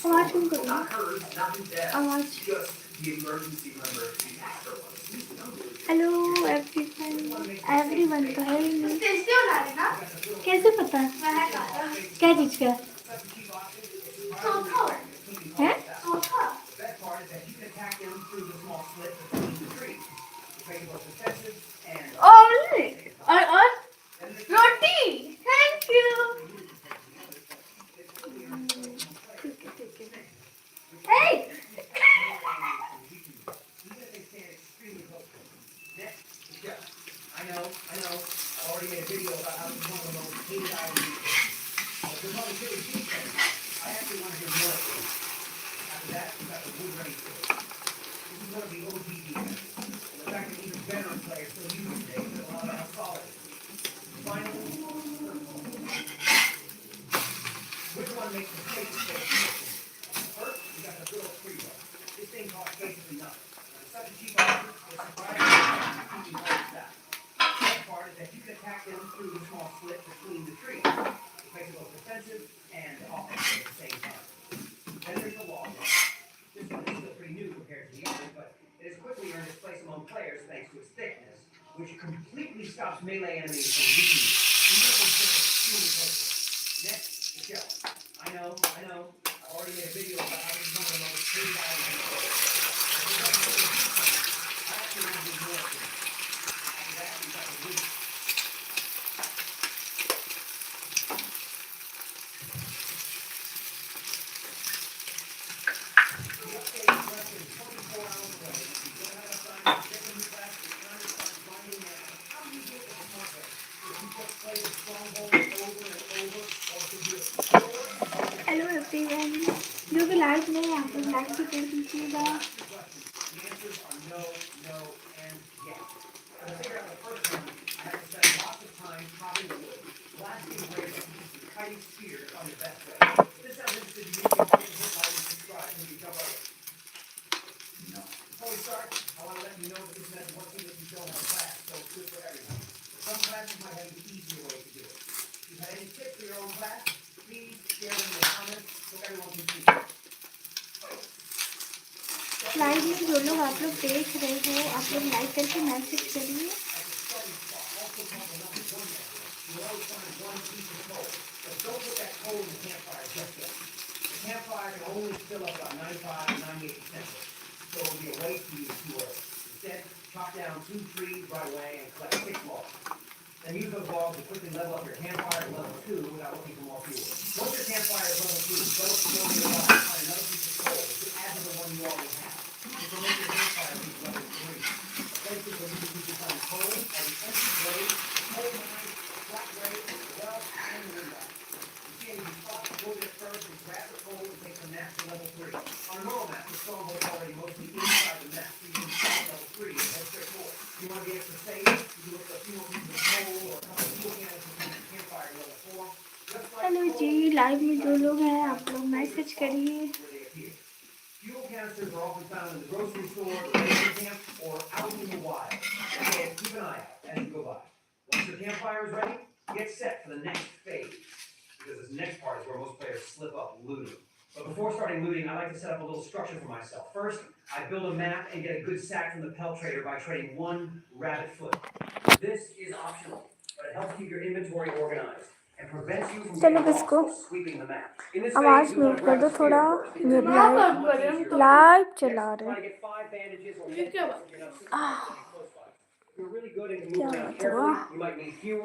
आवाज क्यों कर रही है? आवाज हेलो एवरीवन एवरीवन तो है ही नहीं। कैसे पता क्या चीज का है? और रोटी थैंक यू। ठीक है Hey! हेलो एवरीवन, जो भी लाइक नहीं है आप लोग लाइक भी कर दीजिएगा। लाइव में जो लोग आप लोग देख रहे हो आप लोग लाइक करके मैसेज करिए। हेलो जी, लाइव में जो लोग हैं आप लोग मैसेज करिए। But before starting looting, I like to set up a little structure for myself. First, I build a map and get a good sack from the pelt trader by trading one rabbit foot. This is optional, but it helps keep your inventory organized and prevents you from getting lost while sweeping the map. In this phase, you'll want to grab a spear first. It's live चला रहे क्या हुआ?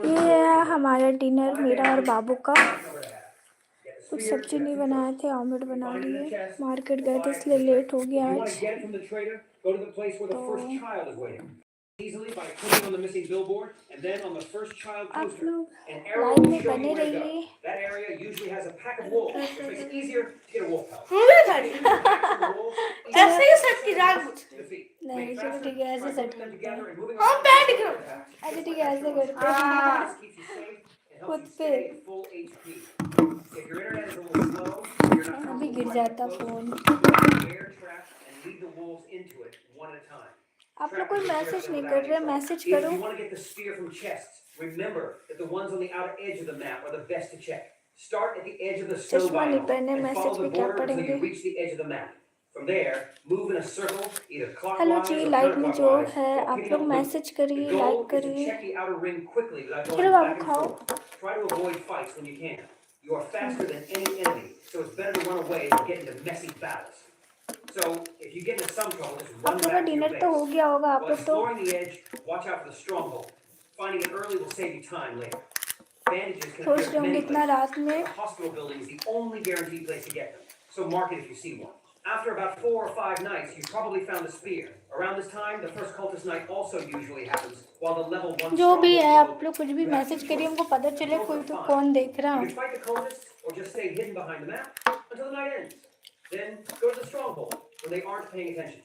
ये है हमारा dinner, मेरा और बाबू का। कुछ सब्जी नहीं बनाए थे, ऑमलेट बना लिए। मार्केट गए थे इसलिए लेट हो गया आज। आप लोग लाइव में बने रहिए। नहीं Make चलो faster, ठीक है ऐसे try सेट putting them करते हैं. together and moving हाँ around बैठ with गया. your attacks. अरे Just ठीक like है that ऐसे shows. करते हैं. This keeps you safe and helps खुद you पे stay at full HP. If your internet is a little slow, or you're not अभी comfortable गिर quite जाता close, phone. build a bear trap and lead the wolves into it one at a time. आप लोग Trap कोई is a bear message kill नहीं without कर any रहे. trouble. Message If करो. you want to get the spear from chests, remember that the ones on the outer edge of the map are the best to check. Start at the edge of the snow चश्मा नहीं biome पहनने. and follow message the में क्या border until पढ़ेंगे. you reach the edge of the map. From there, move in a circle, either hello clockwise जी. or live में जो counterclockwise, है while आप picking लोग up loot. मैसेज The करिए. goal लाइक is to करिए. check the outer ring quickly without चलो going Babu back and खाओ. forth. Try to avoid fights when you can. You are faster than any enemy, so it's better to run away than get into messy battles. So, if you get into some trouble, just आप run लोग का back to your dinner तो हो base. गया होगा. आप While लोग तो exploring the edge, watch out for the stronghold. Finding it early will save you time later. Bandages can सोच appear रहे in होंगे many इतना places, रात but में. the hospital building is the only guaranteed place to get them. So mark it if you see one. After about 4 or 5 nights, you've probably found a spear. Around this time, the first cultist night also usually happens, while the level 1 जो भी है stronghold is आप open. लोग कुछ भी You have message two करिए. हमको choices. पता चले Both कोई are तो fine. कौन देख रहा. You can fight the cultists or just stay hidden behind the map until the night ends. Then go to the stronghold when they aren't paying attention.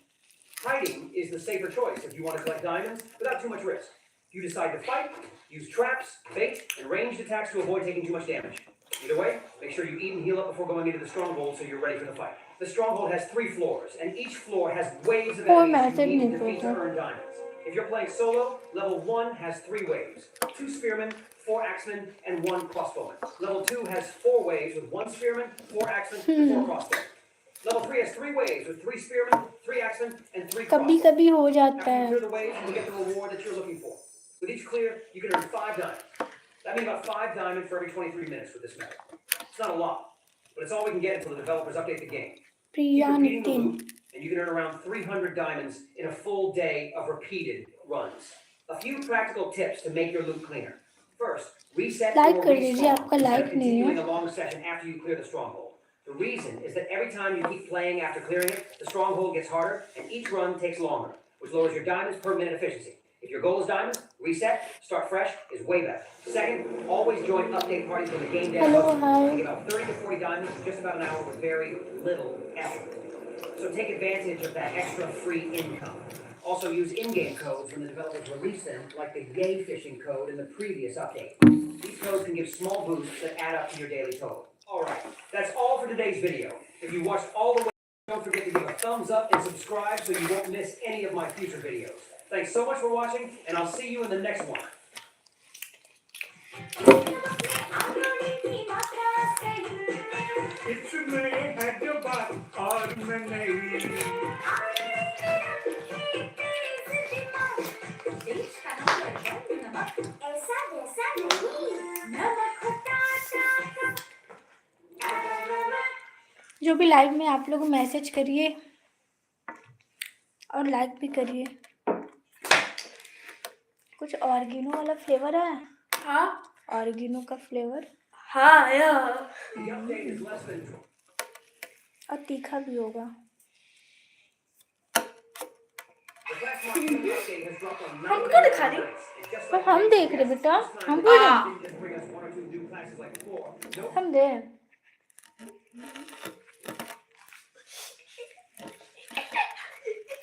Hiding is the safer choice if you want to collect diamonds without too much risk. If you decide to fight, use traps, bait, and ranged attacks to avoid taking too much damage. Either way, make sure you eat and heal up before going into the stronghold so you're ready for the fight. The stronghold has 3 floors, and each floor has waves of कोई enemies you message need नहीं to defeat to पूछा. earn diamonds. If you're playing solo, level 1 has 3 waves. 2 spearmen, 4 axemen, and 1 crossbowman. Level 2 has 4 waves with 1 spearman, 4 axemen, and 4 crossbowmen. Level 3 has 3 waves with 3 spearmen, 3 axemen, and 3 कभी crossbowmen. कभी हो जाता After you है. clear the waves, you get the reward that you're looking for. With each clear, you can earn 5 diamonds. That means about 5 diamonds for every 23 minutes with this method. It's not a lot, but it's all we can get until the developers update the game. Keep Priya repeating the Nitin. loop, and you can earn around 300 diamonds in a full day of repeated runs. A few practical tips to make your loot cleaner. First, reset like or कर दीजिए. respawn आपका instead like of नहीं continuing है. a long session after you clear the stronghold. The reason is that every time you keep playing after clearing it, the stronghold gets harder, and each run takes longer, which lowers your diamonds per minute efficiency. If your goal is diamonds, reset, start fresh is way better. Second, always join update parties when the game dev Hello, hosts. hi. You get about 30 to 40 diamonds in just about an hour with very little effort. So take advantage of that extra free income. Also use in-game codes when the developers release them, like the Yay Fishing code in the previous update. These codes can give small boosts that add up to your daily total. Alright, that's all for today's video. If you watched all the way, don't forget to give a thumbs up and subscribe so you won't miss any of my future videos. Thanks so much for watching, and I'll see you in the next one. It's me, Hyderabad, और मैं नहीं. देश का number 1 नमक ऐसा वैसा नहीं. नमक होता जो भी लाइव में आप लोग मैसेज करिए और लाइक भी करिए. कुछ ऑर्गेनो वाला फ्लेवर है. हाँ ऑर्गेनो का फ्लेवर. हाँ यार. The update is less than और तीखा भी होगा. the Flash Mark update has dropped on हमको दिखा रही. पर हम देख रहे बेटा. हम भी भी just bring us 1 or 2 new classes like before. Nope. हम दे.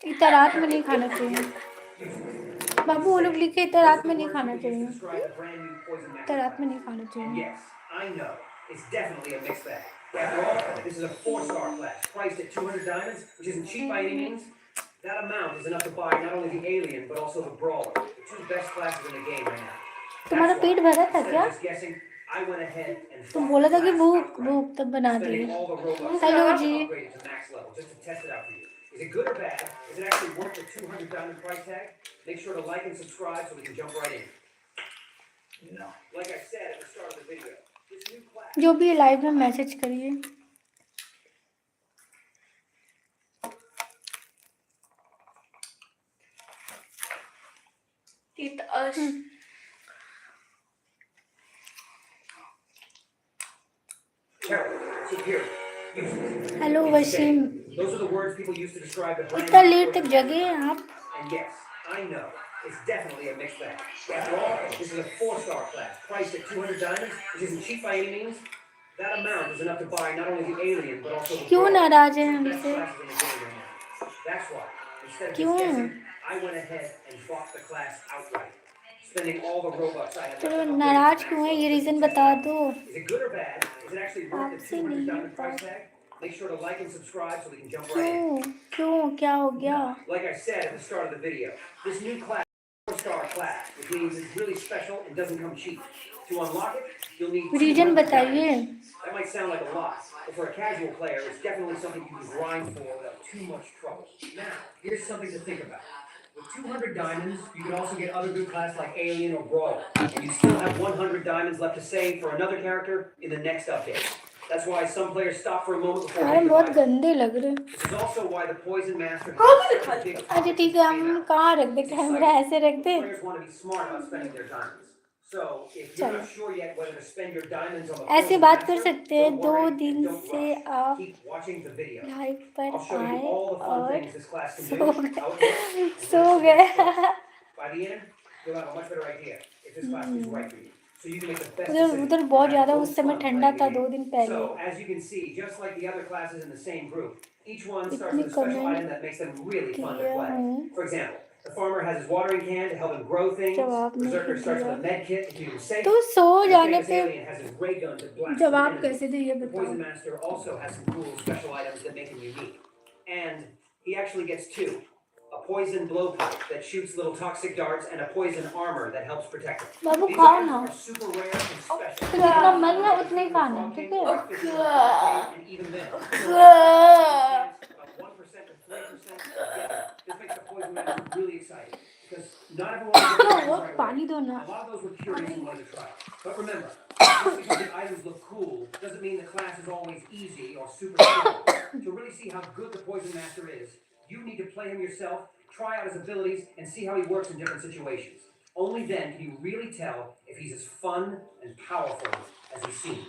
इतना रात में नहीं खाना चाहिए बाबू. वो लोग लिखे इतना रात में नहीं खाना चाहिए. इतना रात में नहीं खाना चाहिए. Yes, I know. It's definitely a mixed bag. After all, this is a 4-star class, priced at 200 diamonds, which isn't cheap by any means. That amount is enough to buy not only the alien, but also the brawler, the 2 best classes in the game right now. तुम्हारा पेट भरा था Instead क्या? of just guessing, I went ahead and तुम fought बोला था the कि class भूख outright, भूख तब बना दिए. spending all the Robux hello जी. upgraded to max level just to test it out for you. Is it good or bad? Is it actually worth the 200 diamond price tag? Make sure to like and subscribe so we can jump right in. No. Like I said at the start of the video, this new class. जो भी live में message करिए. Eat us. Hello Waseem. Those are the words people use to describe the brand इतना new late तक version. जगे हैं आप. And yes, I know, it's definitely a mixed bag. After all, this is a 4-star class, priced at 200 diamonds, which isn't cheap by any means. That amount is enough to buy not only the alien, but also the क्यों brawler, नाराज है the best हमसे? classes in the game right now. That's why, Instead of just क्यों guessing, I went ahead and bought the class outright, spending all the Robux I had left तो to upgrade नाराज to क्यों max है, level ये just to region test it बता out. दो. Is it good or bad? Is it actually worth the आपसे 200 नहीं diamond price बात. tag? Make sure to like and subscribe so we can jump right in. क्यों क्या हो गया? Like I said at the start of the video, this new class is a 4-star class, which means it's really special and doesn't come cheap. To unlock it, you'll need region 200 बताइए. diamonds. That might sound like a lot, but for a casual player, it's definitely something you can grind for without too much trouble. Now, here's something to think about. With 200 diamonds, you can also get other good classes like Alien or Broil, and you still have 100 diamonds left to save for another character in the next update. That's why some players stop for a moment before यार hitting the बहुत buy. गंदे लग रहे. This is also why the Poison Master हाँ, has मैंने such खा a big लिया. अच्छा ठीक है, हम कहाँ रख दे कैमरा, ऐसे रख दे. Players want to be smart about spending their diamonds. So, if you're चलो not sure yet whether to spend your diamonds on the ऐसे Poison बात कर Master, सकते हैं. don't 2 worry and दिन don't से rush. आप Keep watching the video. Live पर I'll show you आए all the fun और things this class can so do, how it गए. works, and सो where गए. it's supposed. By the end, you'll have a much better idea if this class is right for you. So you can make the best उधर decision उधर and बहुत have ज़्यादा the उस most समय fun ठंडा playing था the 2 game. दिन पहले. So, as you can see, just like the other classes in the same group, each one starts इतनी with a special comment item that makes them really fun to किया play. हूँ, For example, the farmer has his watering can to help him grow things. जवाब नहीं Berserker starts दिया. with a med kit to keep him safe. तो सो And the जाने famous पे alien has his ray gun to blast through जवाब enemies. कैसे दे ये The बताओ. Poison Master also has some cool special items that make him unique. And he actually gets 2. A poison blowpipe that shoots little toxic darts and a poison armor that helps protect him. Babu These खाओ items ना. are super rare and special. फिर जितना मन है उतना ही खाना, ठीक है. And even then, you only have a chance of 1% to 3% of getting it. This makes the Poison Master really exciting because not everyone gets the items right पानी away. दो ना. A lot of those were curious and wanted to try it. But remember, just because the items look cool doesn't mean the class is always easy or super simple. To really see how good the Poison Master is, you need to play him yourself, try out his abilities, and see how he works in different situations. Only then can you really tell if he's as fun and powerful as he seems.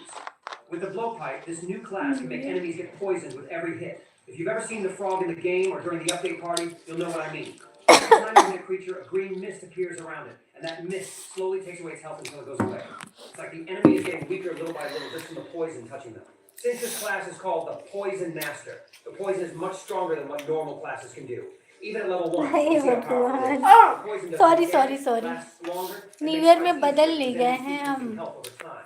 With the blowpipe, this new class can make enemies get poisoned with every hit. If you've ever seen the frog in the game or during the update party, you'll know what I mean. Every time you hit a creature, a green mist appears around it, and that mist slowly takes away its health until it goes away. It's like the enemy is getting weaker little by little just from the poison touching them. Since this class is called the Poison Master, the poison is much stronger than what normal classes can do. Even at level 1, you see how powerful it is. The poison doesn't Sorry, get sorry, it, sorry. lasts longer, and new makes year fights में बदल easier नहीं because गए enemies हैं can हम. help over time.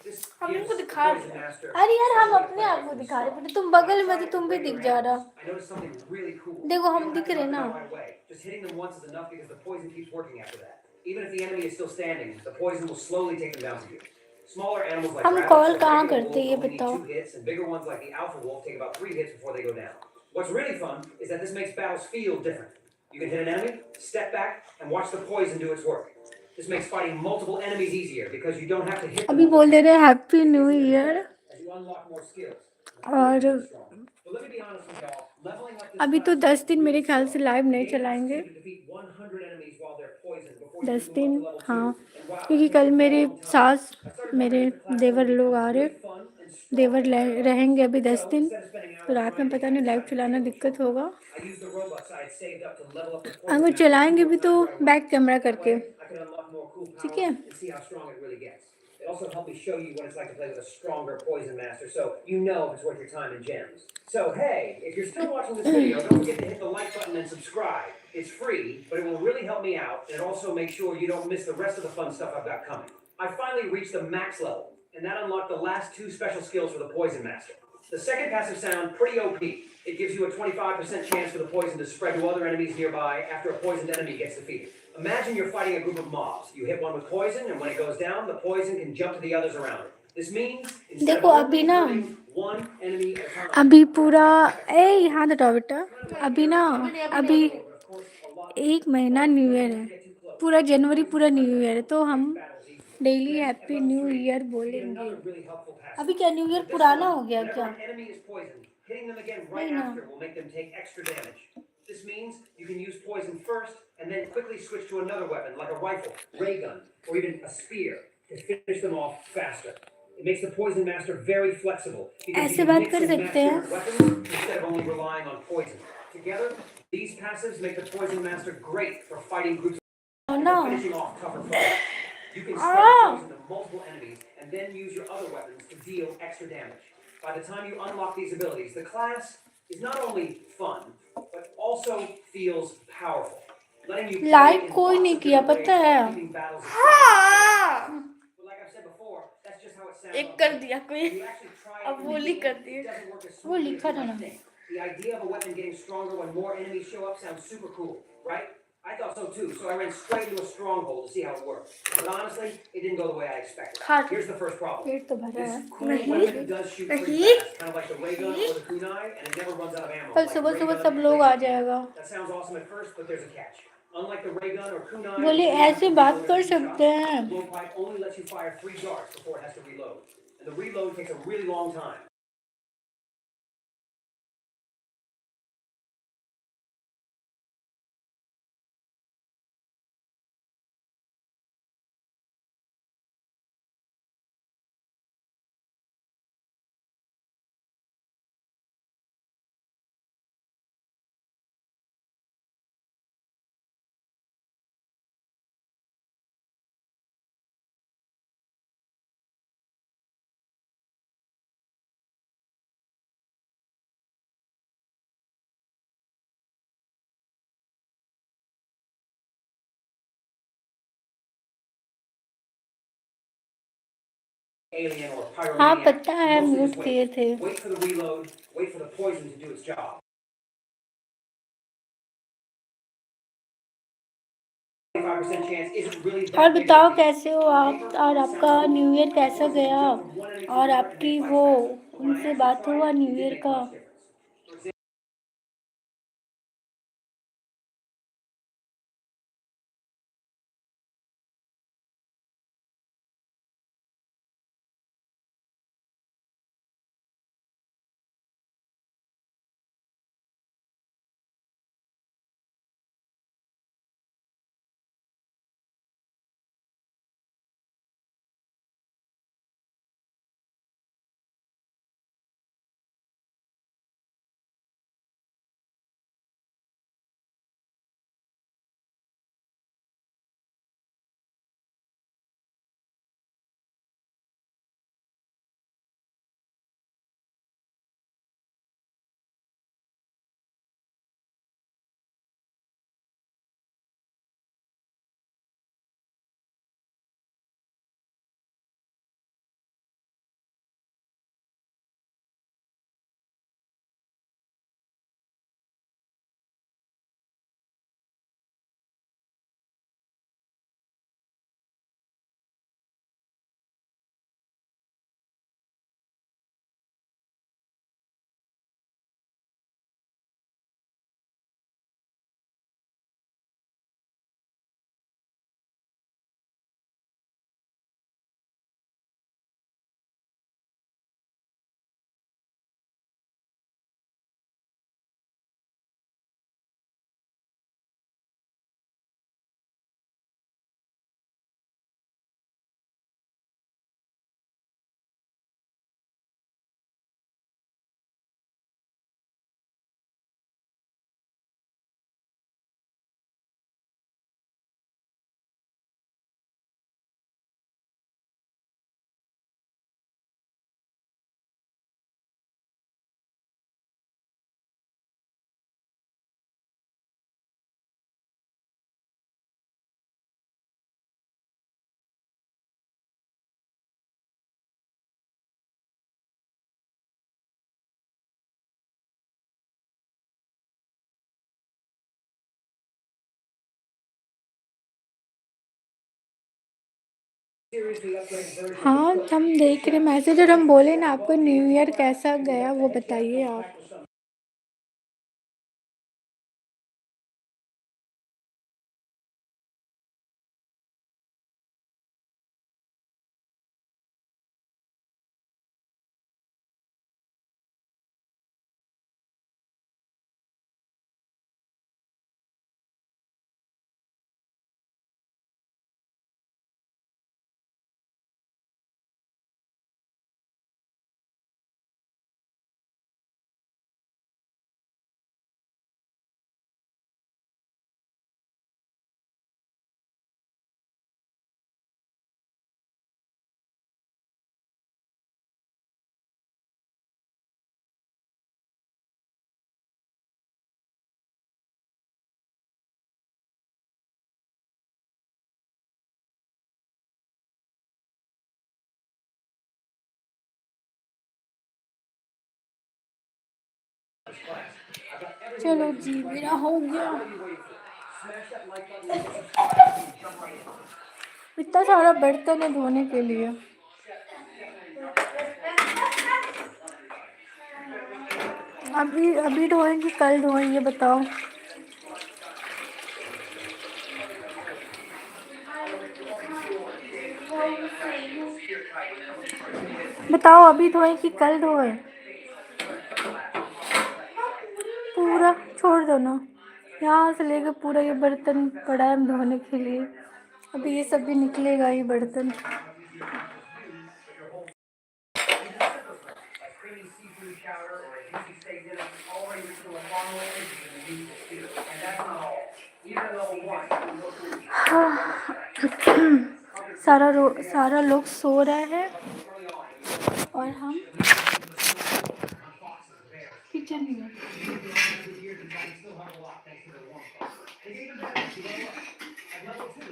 This हम gives इनको the दिखा Poison दिया. Master अरे यार हम special अपने play आप को from the दिखा रहे start. थे, तुम When I बगल में tried थे, it तुम with भी दिख regular जा animals, रहा. I noticed something really cool. देखो You हम don't दिख have to रहे knock ना. them out right away. Just hitting them once is enough because the poison keeps working after that. Even if the enemy is still standing, the poison will slowly take them down to you. Smaller animals like हम rabbits call or कहाँ regular करते wolves ये only need बताओ. 2 hits, and bigger ones like the alpha wolf take about 3 hits before they go down. What's really fun is that this makes battles feel different. You can hit an enemy, step back, and watch the poison do its work. This makes fighting multiple enemies easier because you don't have to hit them अभी all बोल the they time. रहे happy It new gets even year. better as you unlock more skills. The और poison gets stronger. But let me be honest with y'all, leveling up this अभी तो class 10 is दिन मेरे really ख्याल slow. से live The नहीं game asks चलाएंगे. you to defeat 100 enemies while they're poisoned before you 10 can move up दिन to level 2. हाँ, And wow, क्योंकि that कल takes a मेरे long time. सास I started मेरे wondering if the class they were will लोग become आ रहे. really fun and strong they were no matter what. रहेंगे अभी 10 So, दिन. instead of spending तो hours रात में grinding, पता I नहीं लाइव decided to चलाना feel दिक्कत stronger. होगा. I used the Robux I had saved up to level up the Poison अगर Master 2 चलाएंगे more भी तो times right away. Back camera That करके. way, I could unlock more cool ठीक powers है. and see how strong it really gets. It also helped me show you what it's like to play with a stronger Poison Master, so you know if it's worth your time and gems. So hey, if you're still watching this video, don't forget to hit the like button and subscribe. It's free, but it will really help me out, and it also makes sure you don't miss the rest of the fun stuff I've got coming. I finally reached the max level, and that unlocked the last 2 special skills for the Poison Master. The second passive sound, pretty OP. It gives you a 25% chance for the poison to spread to other enemies nearby after a poisoned enemy gets defeated. Imagine you're fighting a group of mobs. You hit one with poison, and when it goes down, the poison can jump to the others around it. This means instead of देखो अभी only ना, hurting one enemy at a time, अभी पूरा ए हाथ हटाओ बेटा. अभी ना, अभी but of course, a lot 1 महीना न्यू ईयर है. get too close. पूरा जनवरी पूरा न्यू ईयर है, तो हम Battles easy. Daily Then, at happy level new 3, year you get बोलेंगे. another really helpful passive. अभी क्या न्यू ईयर With this पुराना one, हो गया whenever क्या? an enemy is poisoned, hitting them again right नहीं ना. after will make them take extra damage. This means you can use poison first and then quickly switch to another weapon like a rifle, ray gun, or even a spear to finish them off faster. It makes the Poison Master very flexible because ऐसे you can बात mix कर and match सकते हैं. different weapons instead of only relying on poison. Together, these passives make the Poison Master great for fighting groups और and ना, for finishing off tougher foes. You can spread poison to multiple enemies and then use your other weapons to deal extra damage. By the time you unlock these abilities, the class is not only fun, but also also feels powerful. Letting you play like in कोई lots नहीं of किया different पता ways, है keeping battles exciting. But like I've said before, that's just how it sounds. एक कर दिया कोई When you actually try it अब in वो the लिख field, कर it दिए doesn't work as वो smoothly as लिखा you था might ना think. The idea of a weapon getting stronger when more enemies show up sounds super cool, right? I thought so too, so I ran straight into a stronghold to see how it worked. But honestly, it didn't go the way I expected. खा Here's the first problem. पेट तो भरा है This cool नहीं, weapon does shoot pretty नहीं, fast, kind of like the ray gun or the kunai, and it never runs out of ammo. कल Like सुबह ray सुबह gun सब and लोग laser आ can. जाएगा That sounds awesome at first, but there's a catch. Unlike the ray gun or kunai, बोले which you have ऐसे to बात reload कर every few सकते shots, हैं the blowpipe only lets you fire 3 darts before it has to reload. And the reload takes a really long time. Alien or हाँ pyromaniac. पता है Mostly mute just किए wait. थे Wait for the reload, wait for the poison to do its job. 25% chance isn't really और that big of a बताओ deal. कैसे हो On आप paper, और it आपका sounds cool. न्यू ईयर कैसा Poison can गया jump from one enemy to और another and आपकी make वो fights faster. But when I उनसे actually बात tried हुआ it, new it year didn't make का much difference. For example, हाँ हम देख रहे मैसेज और हम बोले ना आपको न्यू ईयर कैसा गया वो बताइए आप this class. I've got everything चलो ready for ji you right मेरा now. हो What गया. are you waiting for? Smash that like button and hit subscribe so you can jump right in. इतना सारा बर्तन है धोने के लिए. अभी अभी धोएं कि कल धोएं ये बताओ. बताओ अभी धोएं कि कल धोएं. पूरा छोड़ दो ना. यहाँ से लेकर पूरा ये बर्तन पड़ा है धोने के लिए. अभी ये सब भी निकलेगा ये बर्तन. Like creamy seafood chowder or a juicy steak dinner, already reaching a far more interesting than usual too. And that's not all. Even at level 1, you can look through सारा लोग सो रहे हैं और हम किचन में. At level 2,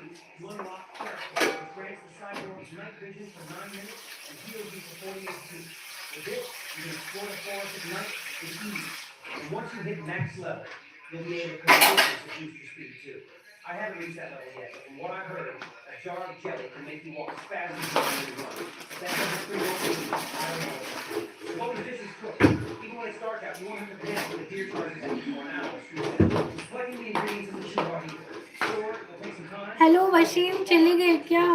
you unlock Care, which grants the cyborg's night vision for 9 minutes and heals you for 48 feet. With this, you can explore the forest at night with ease. And once you hit max level, you'll be able to completely boost your speed too. I haven't reached that level yet, but from what I've heard, a jar of jelly can make you walk as fast as you can run. If that doesn't free your speed, I don't know. As long as the dish is cooked, even when it's dark out, you won't have to panic when the deer charges at you for an hour. Plugging the ingredients isn't too hard either. Sure, it'll take some time. Hello Waseem चले गए क्या?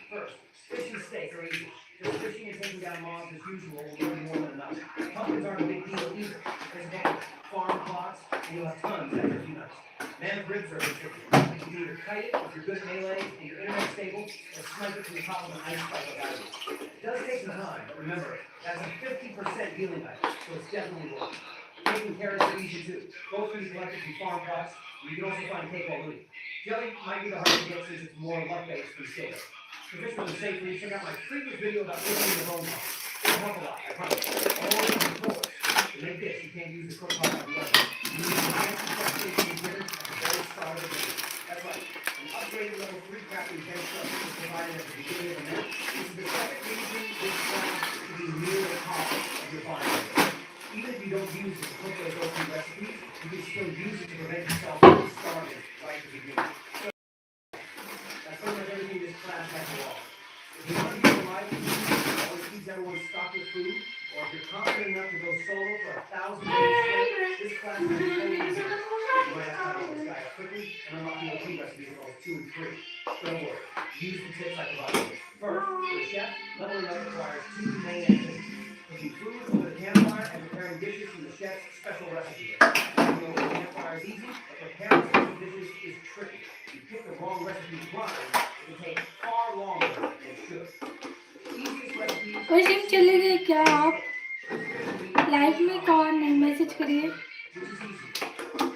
First, fish and steak are easy. Just fishing and taking down mobs as usual will give you more than enough. Pumpkins aren't a big deal either. There's a couple farm plots, and you'll have tons after a few nights. Mammoth ribs are a bit tricky. You can either kite it if you're good at melee and your internet's stable, or snipe it from the top of an ice spike like I do. It does take some time, but remember, that's a 50% healing item, so it's definitely worth it. Taking carrots are easy too. Both can be collected from farm plots. You can also find cake while looting. Jelly might be the hardest to get since it's more luck-based than stable. To fish with them safely, check out my previous video about fishing in the bone pot. It'll help a lot, I promise. Always use force. To make this, you can't use the cook pot like the other. You need the advanced sophistication given at the very start of the video. That's right. An upgraded level 3 crafting bench truck is provided at the beginning of the map. This is the second reason this class to be near the top of your body. Even if you don't use it to cook those OP recipes, you can still use it to prevent yourself from starving right at the beginning. That's pretty much everything this class has to offer. If you want to be reliable, always keeps everyone stocked with food, or if you're confident enough to go solo for 1,000 days straight, this class will be totally easy. You might have to level this guy up quickly and unlock the OP recipes at levels 2 and 3. Don't worry, use the tips I provided. First, for a chef, leveling up requires 2 main activities. Cooking food over the campfire and preparing dishes from the chef's special recipe list. Cooking over the campfire is easy, but preparing special dishes is tricky. If you pick the wrong recipe blind, it can take far longer than it should. Easiest recipes. Wasim चले गए क्या आप? Live में कौन है? Message करिए. Which is easy.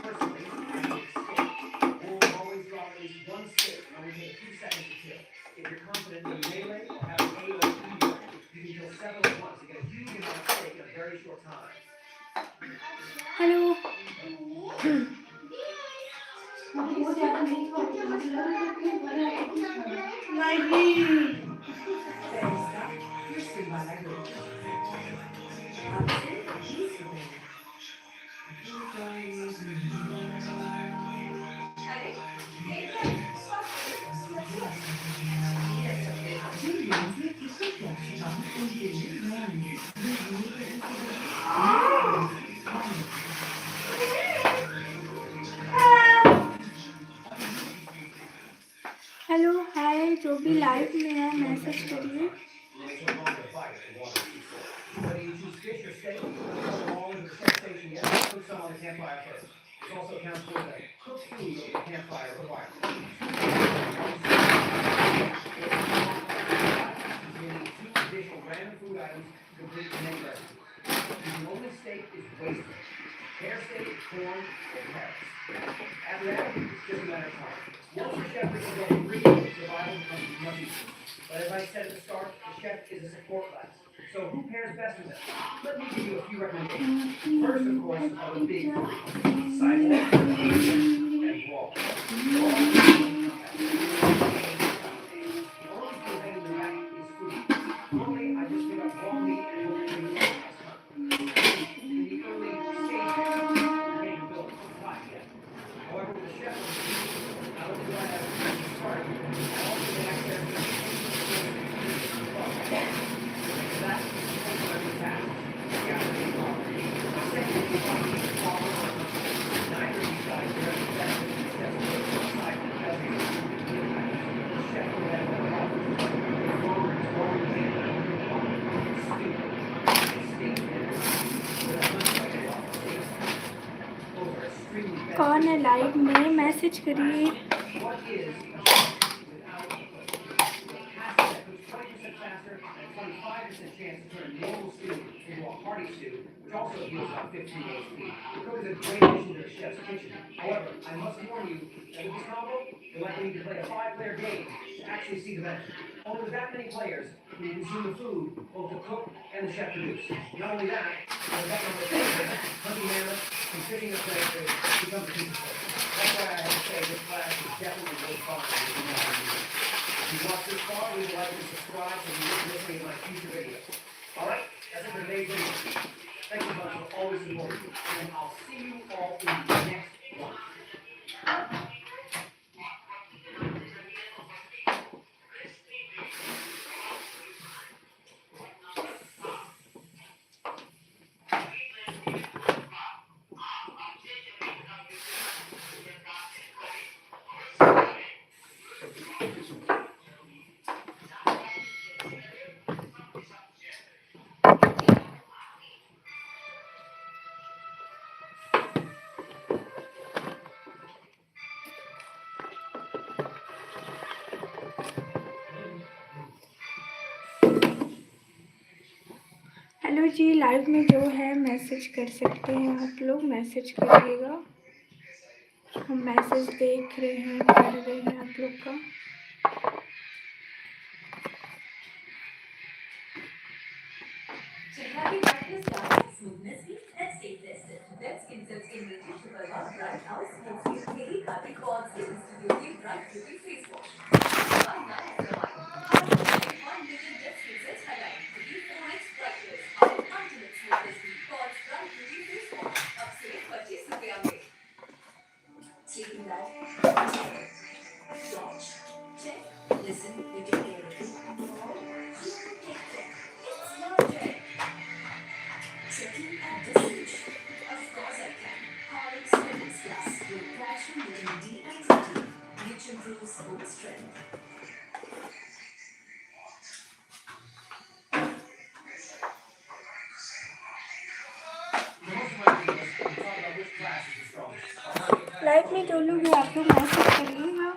Personally, I make steak. We'll always drop at least one steak and only take a few seconds to kill. If you're confident in melee or have an A or E weapon, you can kill several at once to get a huge amount of steak in a very short time. Hello. Hello hi जो भी live में है message करिए. Whether you choose fish or steak, don't go all into the chef station yet. Cook some on the campfire first. This also accounts for the cooked food over the campfire requirement. You need 2 additional random food items to complete the main recipe. Using only steak is wasted. Pear steak, corn, or carrots. After that, it's just a matter of time. Once the chef reaches level 3, survival becomes much easier. But as I said at the start, the chef is a support class. So who pairs best with them? Let me give you a few recommendations. First, of course, are the big 3. Sidewalk, and brawl. The only preventing the back is food. Normally, I just pick up raw meat and hope to bring it in the early कौन है live में, message करिए। What is a snack without the pasta that cooks 20% faster and 25% chance to turn normal stew into a hearty stew, which also yields about 15 days of heat. The cook is a great addition to the chef's kitchen. However, I must warn you that with this combo, you'll likely need to play a 5-player game to actually see the benefit. Only with that many players can you consume the food both the cook and the chef produce. Not only that, but that number of things, hunting mammoths and fishing a prey becomes a piece of cake. That's why I have to say this class is definitely worth following if you know how to use it. If you watched this far, leave a like and subscribe so you don't miss any of my future videos. Alright, that's it for today's video. Thank you much for always supporting me, and I'll see you all in the next one. Hello जी, live में जो है message कर सकते हैं आप लोग, message करिएगा। हम मैसेज देख रहे हैं, पढ़ रहे हैं आप लोग का। लाइव में जो लोग हैं आप लोग मैसेज करिएगा।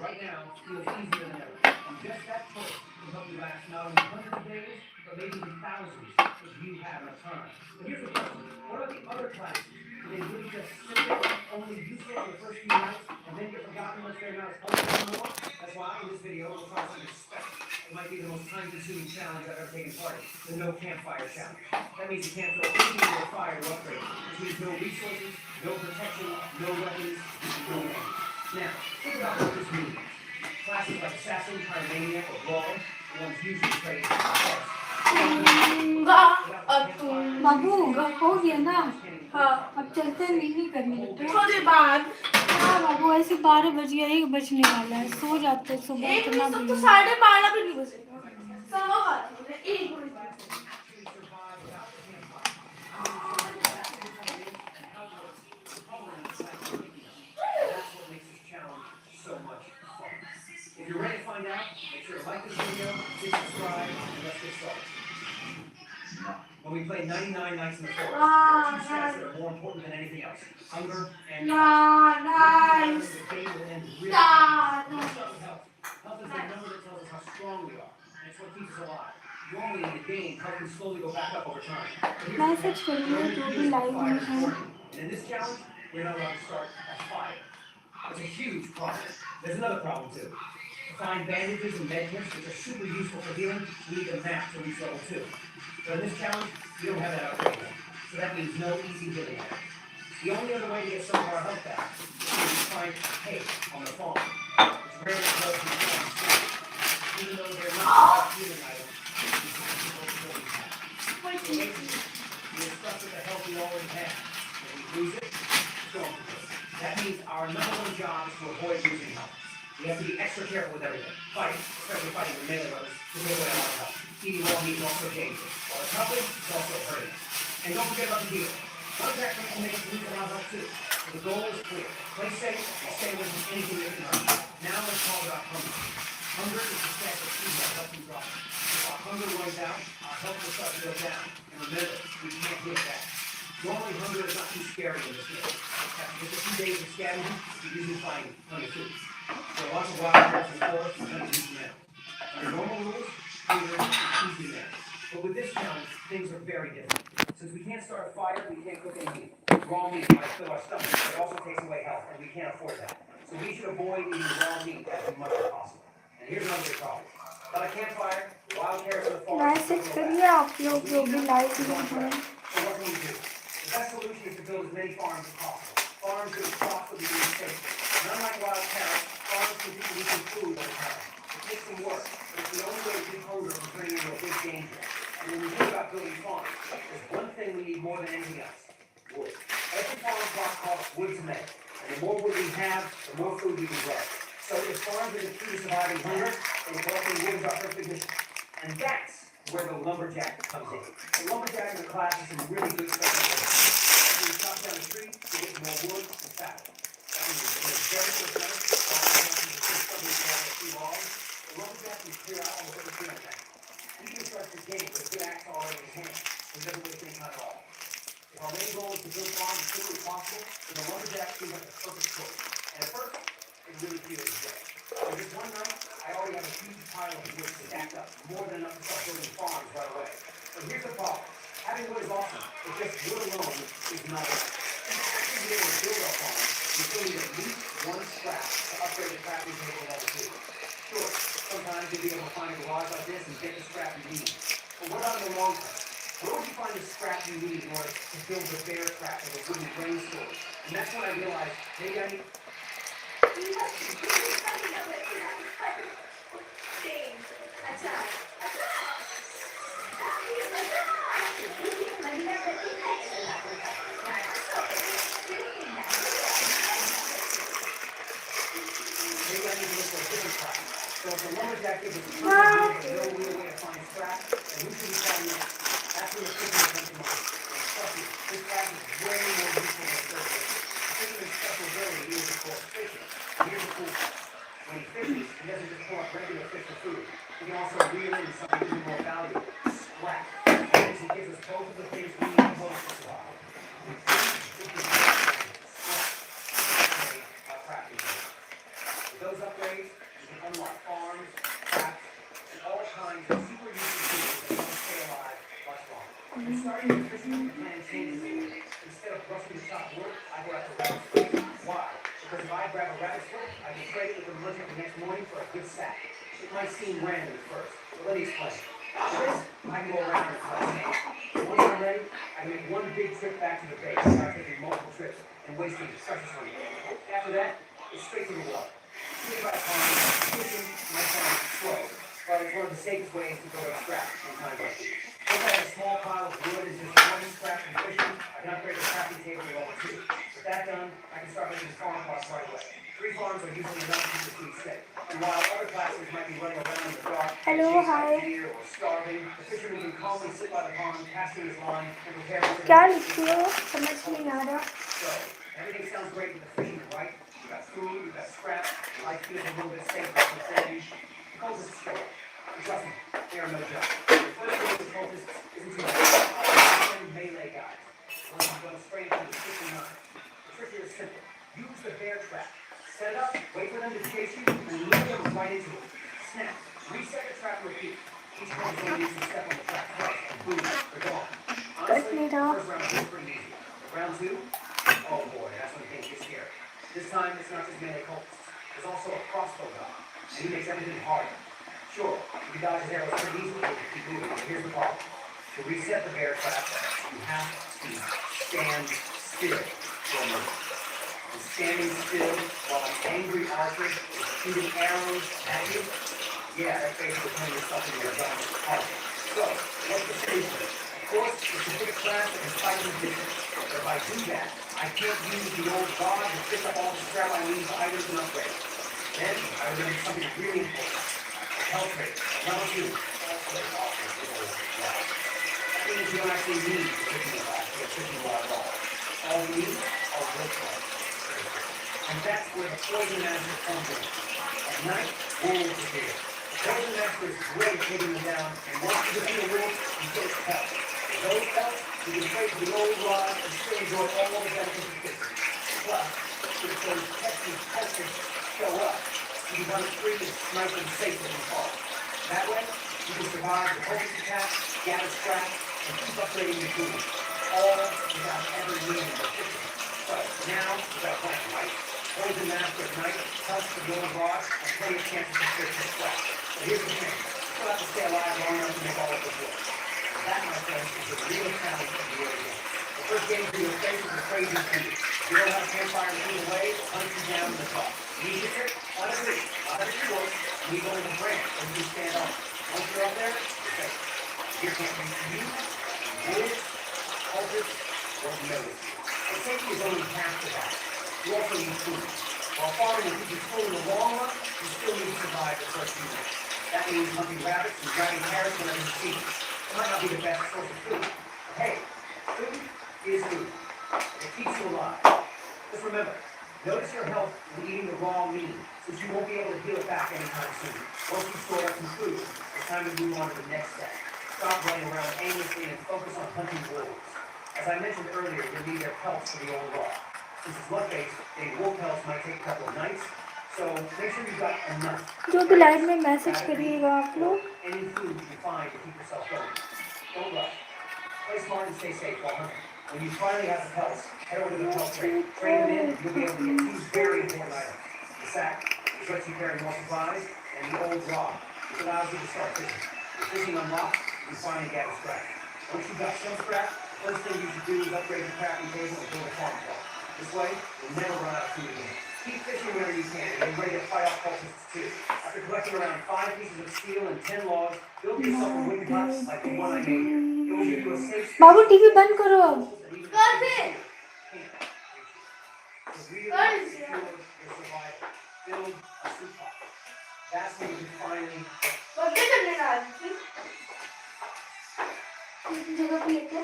Right now feels easier than ever. And just that push can help you last not only hundreds of days, but maybe even thousands if you have enough time. But here's the question: what about the other classes? Do they really just simple, only useful for the first few nights, and then get forgotten once they're not as helpful anymore? That's why in this video we'll try something special. It might be the most time-consuming challenge I've ever taken part in, the No Campfire Challenge. That means you can't throw anything into the fire to upgrade, which means no resources, no protection, no weapons, no anything. Now, think about what this means. Classes like Assassin, Pyromaniac, or Brawler, the ones usually trained for success. बाबू हो गया ना? हाँ, अब चलते हैं, नहीं करनी थोड़ी बाद। हाँ बाबू, ऐसे 12 बज गया, 1 बजने वाला है, सो जाते सुबह। एक इतना तो भी 12:30 भी नहीं बजेगा। सवा 12 एक बजे। If you're ready to find out, make sure to like this video, hit subscribe, and let's get started. When we play 99 Nights in the Forest, there are two stats that are more important than anything else: hunger and Nice. the game will end really fast. Let's start with health. Health is the number that tells us how strong we are, and it's what keeps us alive. Normally in the game, health can slowly go back up over time. But here's the message catch. करिए We're जो only भी using live fire में as है। warning. And in this challenge, we're not allowed to start at fire. That's a huge problem. There's another problem too. To find bandages and medkits, which are super useful for healing, we need a map to reach level 2. But in this challenge, we don't have that upgrade yet. So that means no easy healing items. The only other way to get some of our health back is to find a cave on the farm, which rarely grows from the farm. Even though they're not all healing items, we have to go before we have. So basically, we're stuck with the health we already have. If we lose it, it's gone. That means our number one job is to avoid losing health. We have to be extra careful with everything. Fighting, especially fighting with melee weapons, to take away a lot of health. Eating raw meat is also dangerous. While it's helping, it's also hurting us. And don't forget about the heal. One attack can make us lose a lot of health too. So the goal is clear. Play safe and stay away from anything that can hurt you. Now let's talk about hunger. Hunger is the stat that keeps our health from dropping. If our hunger runs out, our health will start to go down. And remember, we can't get that. Normally, hunger is not too scary in this game. After just a few days of scavenging, you usually find plenty of food. There are lots of wild carrots and forests and plenty to eat now. Under normal rules, hunger is easy now. But with this challenge, things are very different. Since we can't start a fire, we can't cook any meat. Raw meat might fill our stomachs, but it also takes away health, and we can't afford that. So we should avoid eating raw meat as much as possible. And here's another big problem. Got a campfire, wild carrots in the forest. Message करिए आप लोग जो भी live में हैं. So what can we do? The best solution is to build as many farms as possible. Farms that are profitably being safe. And unlike wild carrots, farms can people eat some food over time. It takes some work, but it's the only way to keep hunger from turning into a big danger. And when we think about building farms, there's one thing we need more than anything else: wood. Every farm plot costs wood to make. And the more wood we have, the more food we can grow. So if farms are the key to surviving hunger, then collecting wood is our perfect mission. And that's where the lumberjack comes in. The lumberjack is a class with some really good special abilities. When you chop down a tree, you get more wood and fat. That means it's very good sense. Somebody's got a few logs. The lumberjack can clear out almost every tree on that. He can start the game with a good axe already in his hand. He doesn't waste any time at all. If our main goal is to build farms as quickly as possible, then the lumberjack seems like the perfect choice. And at first, it really feels great. So just one night, I already have a huge pile of wood stacked up, more than enough to start building farms right away. But here's the problem. Having wood is awesome, but just wood alone is not enough. To be able to build our farm, you still need at least one scrap to upgrade the crafting table level 2. Sure, sometimes you'll be able to find a garage like this and get the scrap you need. But what about in the long term? Where would you find the scrap you need in order to build the bear trap of a wooden grain storage? And that's when I realized maybe I need... Maybe I need to look for a different trap. So if the lumberjack gives us no real way to find scrap, then who should we try next? That's when the fisherman comes to mind. And trust me, this trap is way more useful than surface. The fisherman's special ability is, of course, fishing. Here's the cool part. When he fishes, he doesn't just pull up regular fish for food. He can also reel in something even more valuable: scrap. That means he gives us both of the things we need most to survive. With those upgrades, you can unlock farms, traps, and all kinds of super useful tools that help us stay alive much longer. And starting with fishing, the plan changes a little. Instead of brushing the top wood, I go after rabbit's foot. Why? Because if I grab a rabbit's foot, I can trade it with the merchant the next morning for a good sack. It might seem random at first, but let me explain. For this, I can go around and collect snakes. Once I'm ready, I can make one big trip back to the base without taking multiple trips and wasting precious money. After that, it's straight to the water. Think about farming, fishing might sound slow, but it's one of the safest ways to go to scrap in times like these. Once I have a small pile of wood and just one scrap from fishing, I can upgrade the crafting table to level 2. With that done, I can start making farm plots right away. 3 farms are usually enough to keep the food safe. And while other classes might be running around in the dark, Hello, hi. deer or starving, the fisherman can calmly sit by the pond, casting his line, and prepare for क्या लिखी हो समझ नहीं आ रहा. So, everything sounds great with the fishing, right? You got food, you got scrap, life feels a little bit safer from things. The cultists show up. And trust me, they are no joke. The first thing with the cultists isn't too bad. Melee guys. Once you go straight into the fishing line. The trick here is simple. Use the bear trap. Set it up, wait for them to chase you, and lure them right into it. Snap. Reset the trap and repeat. Each one is going to use a step on the trap twice, and boom, they're gone. Honestly, the first round was pretty easy. Round 2? Oh boy, that's when things get scary. This time, it's not just melee cultists. There's also a crossbow guy, and he makes everything harder. Sure, you can dodge his arrows pretty easily if you keep moving, but here's the problem. To reset the bear trap, you have to stand still for a moment. And standing still while an angry archer is shooting arrows at you, yeah, that's basically putting yourself in your gun heart. So, what's the solution? Of course, it's a big class that can fight in distance. But if I do that, I can't use the old god to pick up all the scrap I need for items and upgrades. Then, I remember something really important. Health rate, level 2. That means you don't actually need the fishing rod to get fishing rod at all. All you need are wood clubs. And that's where the poison master comes in. At night, wolves appear. The poison master is great at taking them down, and once you defeat a wolf, you get its pelts. Those pelts You can trade the old rod and still enjoy all the benefits of fishing. Plus, if those pesky pests show up, you can run free and snipe them safely in the fall. That way, you can survive the poultry attack, gather scraps, and keep upgrading your food, all without ever needing to fishing. So now, you've got a plan, right? Poison master at night, helps the old rod, and plenty of chances to fish and scratch. But here's the thing, you still have to stay alive long enough to make all of this work. That, my friends, is the real challenge of the early game. The first game for your face is a crazy food. You don't have a campfire to food away, or hunt you down in the top. You need your trick, not a tree, not a tree work. You need only the branch, and you stand on it. Once you're up there, you're safe. Here can't reach you, wood, cultures, or notice you. And safety is only half the battle. You also need food. While farming will keep you full in the long run, you still need to survive the first few minutes. That means hunting rabbits and grabbing carrots whenever you see them. It might not be the best source of food, but hey, food is food. It keeps you alive. Just remember, notice your health when eating the raw meat, since you won't be able to heal it back anytime soon. Once you've stored up some food, it's time to move on to the next step. Stop running around aimlessly and focus on hunting wolves. As I mentioned earlier, you'll need their pelts for the old raw. Since it's blood-based, getting wolf pelts might take a couple of nights, so make sure you've got enough. जो भी live में message करिएगा आप लोग. Any food you can find to keep yourself going. Don't rush. Play smart and stay safe while hunting. When you finally have the pelts, head over to the pelt trade. Trade them in, and you'll be able to get two very important items. The sack, which lets you carry more supplies, and the old rod, which allows you to start fishing. With fishing unlocked, you finally gather scrap. Once you've got some scrap, the first thing you should do is upgrade your crafting table and build a farm plot. This way, you'll never run out of food again. Keep fishing whenever you can, and get ready to fight off cultists too. After collecting around 5 pieces of steel and 10 logs, build yourself a wooden hut like the one I made here. It will give you a safe space. Babu TV बंद करो अब. Build a soup pot. That's when you can finally birthday करने का आज फिर जगह पे लेके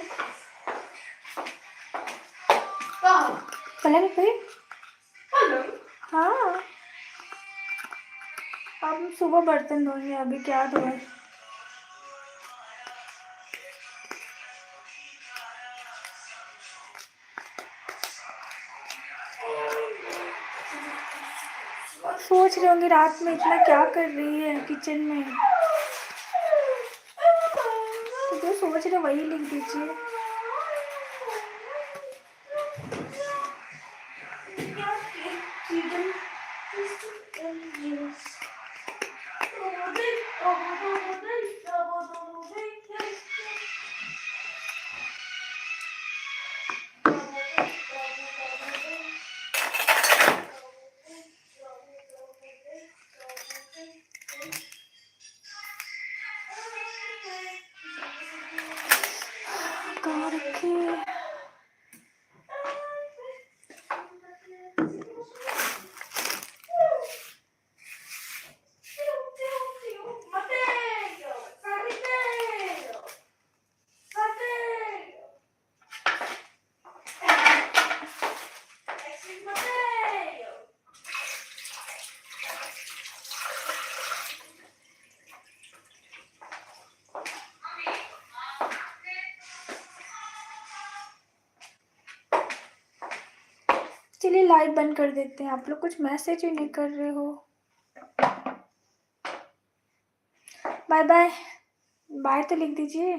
कहाँ पलंग पे. हेलो हाँ, अब सुबह बर्तन धोएंगे, अभी क्या धोए. सोच रहे होंगे रात में इतना क्या कर रही है किचन में. तो जो सोच रहे वही लिख दीजिए. कहाँ रखे. चलिए लाइव बंद कर देते हैं. आप लोग कुछ मैसेज ही नहीं कर रहे हो. Bye bye. बाय तो लिख दीजिए.